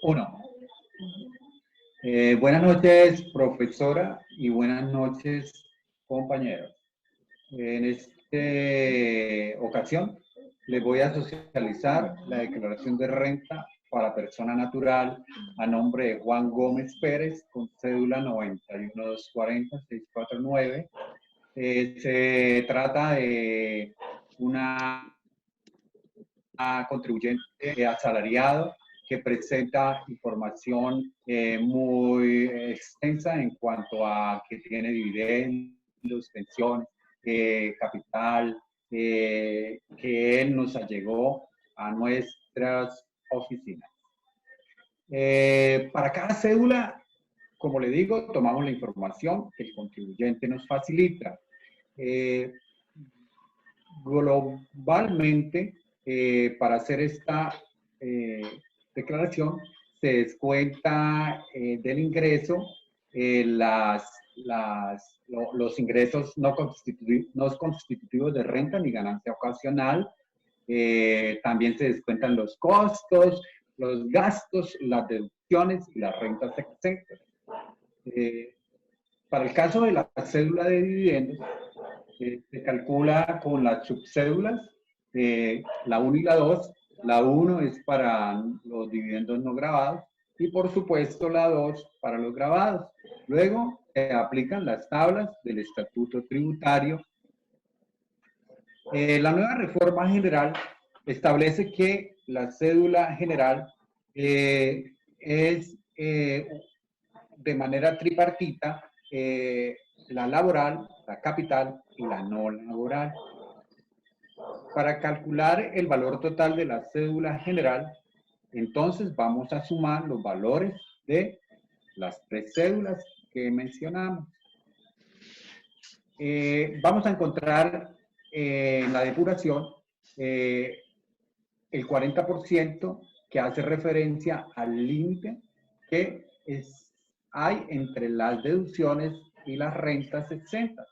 Uno. Buenas noches, profesora, y buenas noches, compañeros. En esta ocasión les voy a socializar la declaración de renta para persona natural a nombre de Juan Gómez Pérez, con cédula 91240649. Se trata de una contribuyente asalariado que presenta información muy extensa en cuanto a que tiene dividendos, pensiones, capital, que él nos allegó a nuestras oficinas. Para cada cédula, como le digo, tomamos la información que el contribuyente nos facilita. Globalmente, para hacer esta declaración, se descuenta del ingreso los ingresos no constitutivos de renta ni ganancia ocasional. También se descuentan los costos, los gastos, las deducciones y las rentas exentas. Para el caso de la cédula de dividendos, se calcula con las subcédulas, la 1 y la 2. La 1 es para los dividendos no grabados y, por supuesto, la 2 para los grabados. Luego se aplican las tablas del estatuto tributario. La nueva reforma general establece que la cédula general es de manera tripartita, la laboral, la capital y la no laboral. Para calcular el valor total de la cédula general, entonces vamos a sumar los valores de las tres cédulas que mencionamos. Vamos a encontrar en la depuración el 40% que hace referencia al límite que hay entre las deducciones y las rentas exentas,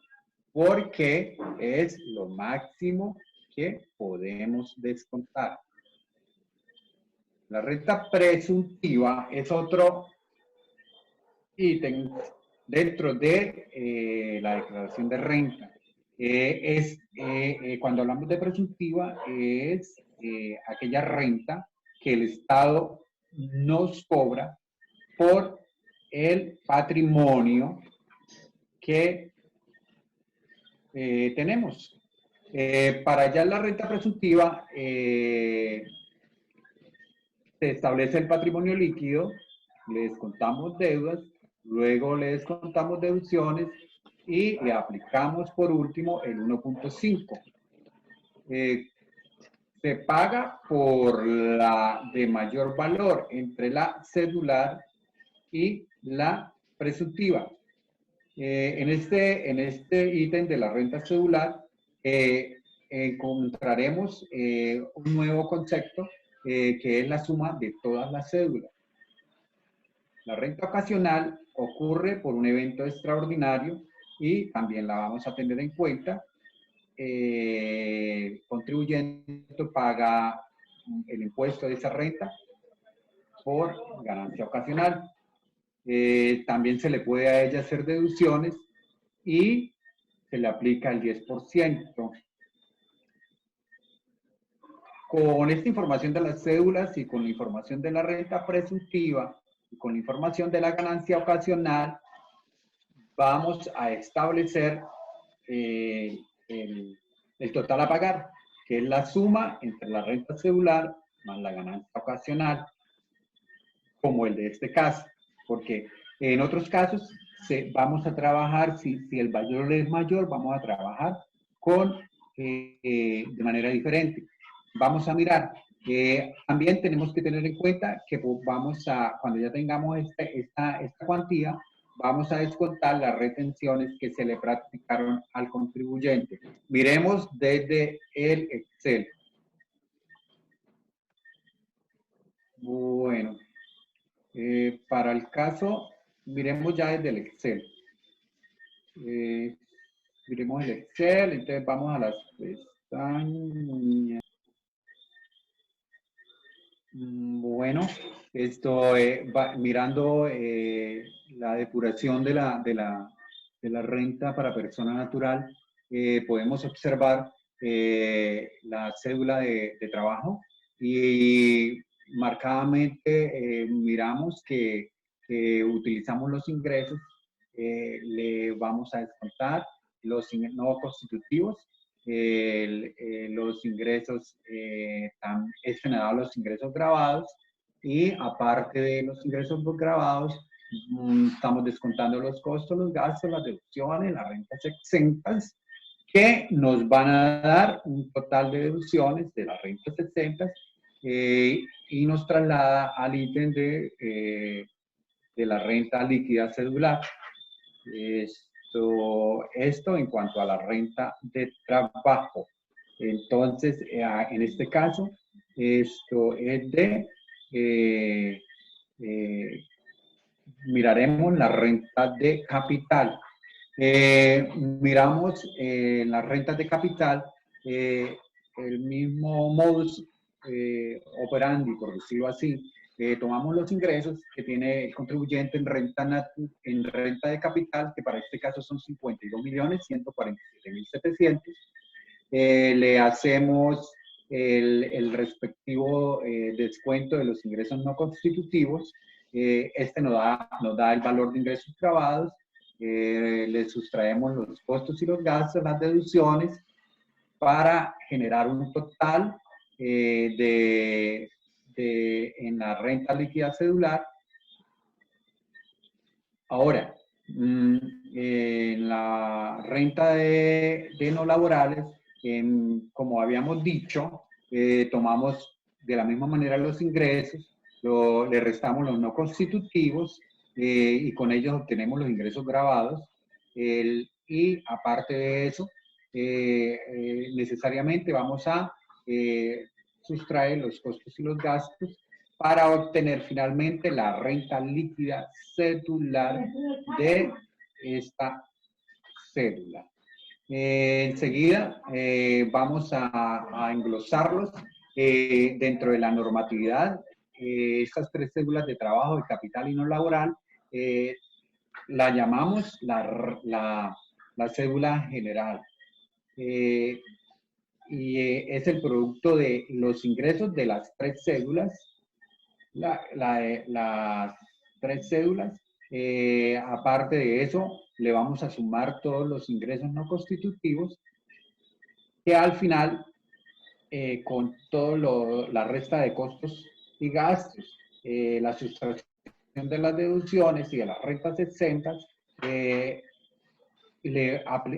porque es lo máximo que podemos descontar. La renta presuntiva es otro ítem dentro de la declaración de renta. Cuando hablamos de presuntiva, es aquella renta que el Estado nos cobra por el patrimonio que tenemos. Para allá la renta presuntiva se establece el patrimonio líquido, le descontamos deudas, luego le descontamos deducciones y le aplicamos por último el 1.5. Se paga por la de mayor valor entre la cedular y la presuntiva. En este ítem de la renta cedular encontraremos un nuevo concepto que es la suma de todas las cédulas. La renta ocasional ocurre por un evento extraordinario y también la vamos a tener en cuenta. El contribuyente paga el impuesto de esa renta por ganancia ocasional. También se le puede a ella hacer deducciones y se le aplica el 10%. Con esta información de las cédulas y con la información de la renta presuntiva y con la información de la ganancia ocasional, vamos a establecer el total a pagar, que es la suma entre la renta cedular más la ganancia ocasional, como el de este caso, porque en otros casos vamos a trabajar, si el valor es mayor, vamos a trabajar de manera diferente. Vamos a mirar, también tenemos que tener en cuenta que cuando ya tengamos esta cuantía, vamos a descontar las retenciones que se le practicaron al contribuyente. Miremos desde el Excel. Bueno, para el caso, miremos ya desde el Excel. Miremos el Excel, entonces vamos a las pestañas. Bueno, mirando la depuración de la renta para persona natural, podemos observar la cédula de trabajo y marcadamente miramos que utilizamos los ingresos, le vamos a descontar los no constitutivos, los ingresos, es generado los ingresos grabados y aparte de los ingresos grabados, estamos descontando los costos, los gastos, las deducciones, las rentas exentas, que nos van a dar un total de deducciones de las rentas exentas y nos traslada al ítem de la renta líquida cedular. Esto en cuanto a la renta de trabajo. Entonces, en este caso, esto es miraremos la renta de capital. Miramos las rentas de capital, el mismo modus operandi, por decirlo así. Tomamos los ingresos que tiene el contribuyente en renta de capital, que para este caso son 52.147.700. Le hacemos el respectivo descuento de los ingresos no constitutivos. Este nos da el valor de ingresos grabados. Le sustraemos los costos y los gastos, las deducciones, para generar un total en la renta líquida cedular. Ahora, en la renta de no laborales, como habíamos dicho, tomamos de la misma manera los ingresos, le restamos los no constitutivos y con ellos obtenemos los ingresos grabados. Y aparte de eso, necesariamente vamos a sustraer los costos y los gastos para obtener finalmente la renta líquida cedular de esta cédula. Enseguida vamos a englosarlos dentro de la normatividad. Estas tres cédulas de trabajo, de capital y no laboral, la llamamos la cédula general. Y es el producto de los ingresos de las tres cédulas. Las tres cédulas. Aparte de eso, le vamos a sumar todos los ingresos no constitutivos, que al final, con toda la resta de costos y gastos, la sustracción de las deducciones y de las rentas exentas,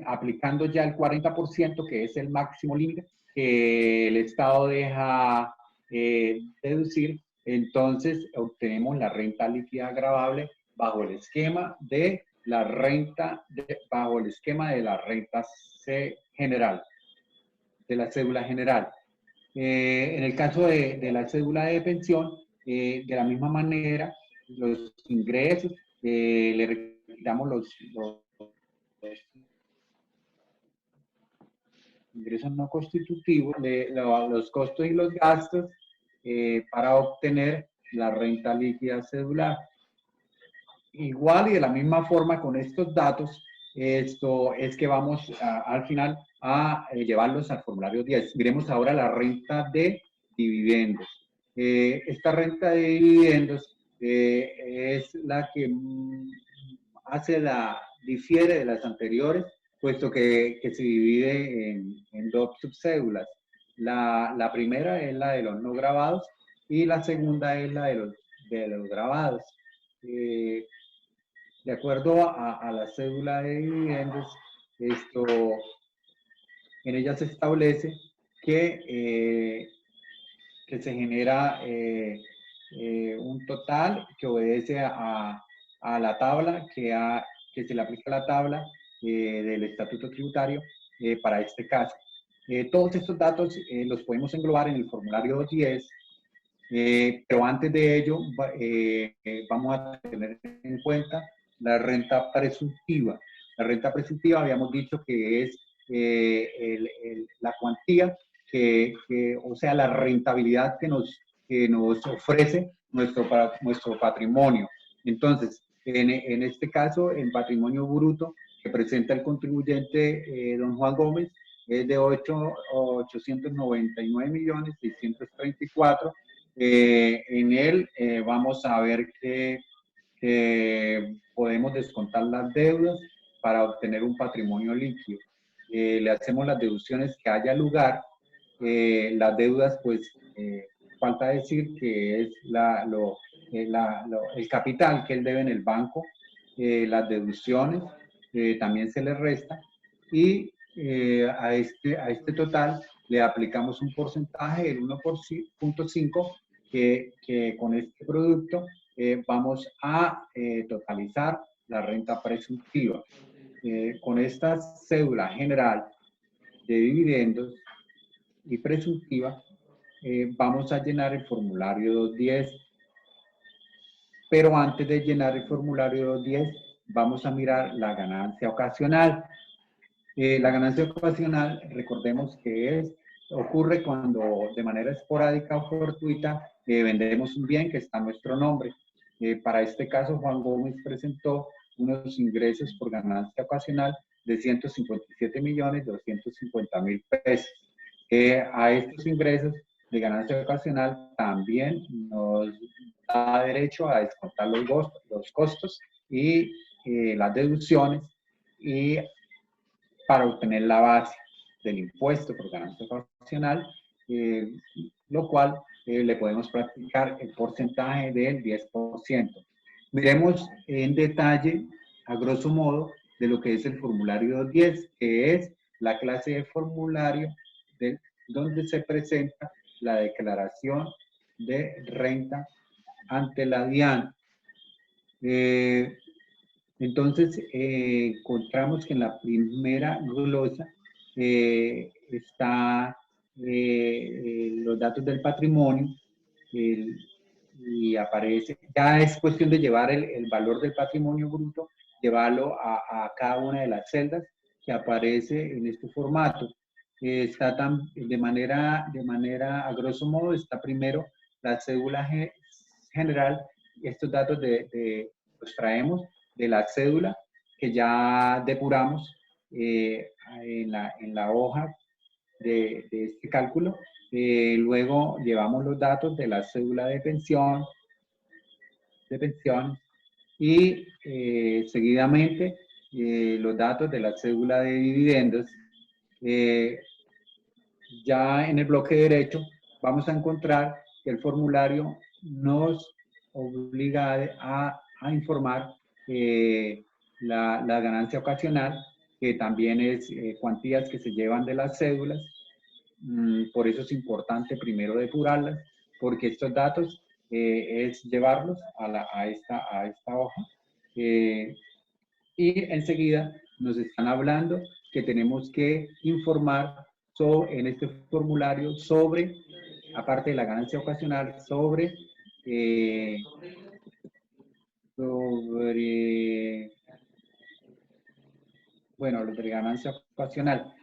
aplicando ya el 40%, que es el máximo límite que el Estado deja deducir, entonces obtenemos la renta líquida gravable bajo el esquema de la renta, bajo el esquema de la renta general, de la cédula general. En el caso de la cédula de pensión, de la misma manera, los ingresos, le retiramos los ingresos no constitutivos, los costos y los gastos para obtener la renta líquida cedular. Igual y de la misma forma con estos datos, esto es que vamos al final a llevarlos al formulario 10. Miremos ahora la renta de dividendos. Esta renta de dividendos es la que difiere de las anteriores, puesto que se divide en dos subcédulas. La primera es la de los no grabados y la segunda es la de los grabados. De acuerdo a la cédula de dividendos, en ella se establece que se genera un total que obedece a la tabla, que se le aplica la tabla del estatuto tributario para este caso. Todos estos datos los podemos englobar en el formulario 10, pero antes de ello vamos a tener en cuenta la renta presuntiva. La renta presuntiva habíamos dicho que es la cuantía o sea, la rentabilidad que nos que nos ofrece nuestro patrimonio. Entonces, en este caso, el patrimonio bruto que presenta el contribuyente don Juan Gómez es de 899.634.000. En él vamos a ver que podemos descontar las deudas para obtener un patrimonio líquido. Le hacemos las deducciones que haya lugar. Las deudas, pues, falta decir que es el capital que él debe en el banco, las deducciones también se le resta, y a este total le aplicamos un porcentaje del 1.5 que con este producto vamos a totalizar la renta presuntiva. Con esta cédula general de dividendos y presuntiva, vamos a llenar el formulario 210. Pero antes de llenar el formulario 210, vamos a mirar la ganancia ocasional. La ganancia ocasional, recordemos que ocurre cuando de manera esporádica o fortuita vendemos un bien que está a nuestro nombre. Para este caso, Juan Gómez presentó unos ingresos por ganancia ocasional de 157.250.000 pesos. A estos ingresos de ganancia ocasional también nos da derecho a descontar los costos y las deducciones, y para obtener la base del impuesto por ganancia ocasional, lo cual le podemos practicar el porcentaje del 10%. Miremos en detalle, a grosso modo, de lo que es el formulario 210, que es la clase de formulario donde se presenta la declaración de renta ante la DIAN. Entonces, encontramos que en la primera glosa está los datos del patrimonio, y aparece, ya es cuestión de llevar el valor del patrimonio bruto, llevarlo a cada una de las celdas que aparece en este formato. Está de manera a grosso modo, está primero la cédula general. Estos datos los traemos de la cédula que ya depuramos en la hoja de este cálculo. Luego llevamos los datos de la cédula de pensión, y seguidamente los datos de la cédula de dividendos. Ya en el bloque derecho vamos a encontrar que el formulario nos obliga a informar la ganancia ocasional, que también es cuantías que se llevan de las cédulas. Por eso es importante primero depurarlas, porque estos datos es llevarlos a esta hoja. Y enseguida nos están hablando que tenemos que informar en este formulario sobre, aparte de la ganancia ocasional, sobre bueno, lo de ganancia ocasional.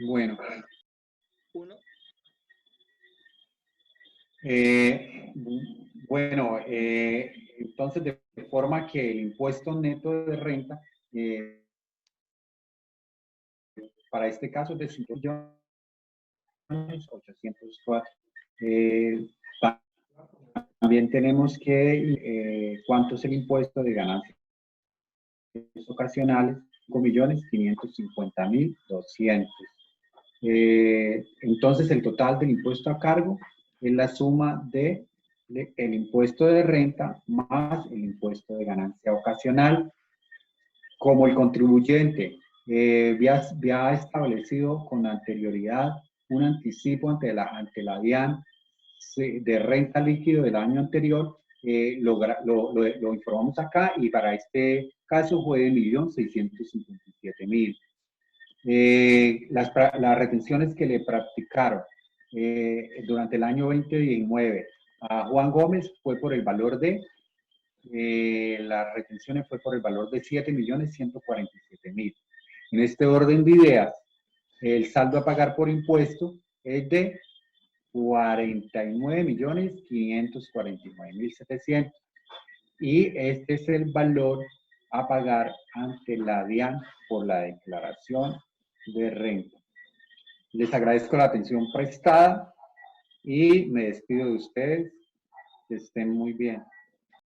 Bueno. Bueno, entonces, de forma que el impuesto neto de renta, para este caso es de 5.804.000. También tenemos que, ¿cuánto es el impuesto de ganancias ocasionales? 5.550.200. Entonces, el total del impuesto a cargo es la suma del impuesto de renta más el impuesto de ganancia ocasional. Como el contribuyente había establecido con anterioridad un anticipo ante la DIAN de renta líquido del año anterior, lo informamos acá, y para este caso fue de 1.657.000. Las retenciones que le practicaron durante el año 2019 a Juan Gómez fue por el valor de, las retenciones fue por el valor de 7.147.000. En este orden de ideas, el saldo a pagar por impuesto es de 49.549.700. Y este es el valor a pagar ante la DIAN por la declaración de renta. Les agradezco la atención prestada y me despido de ustedes. Que estén muy bien.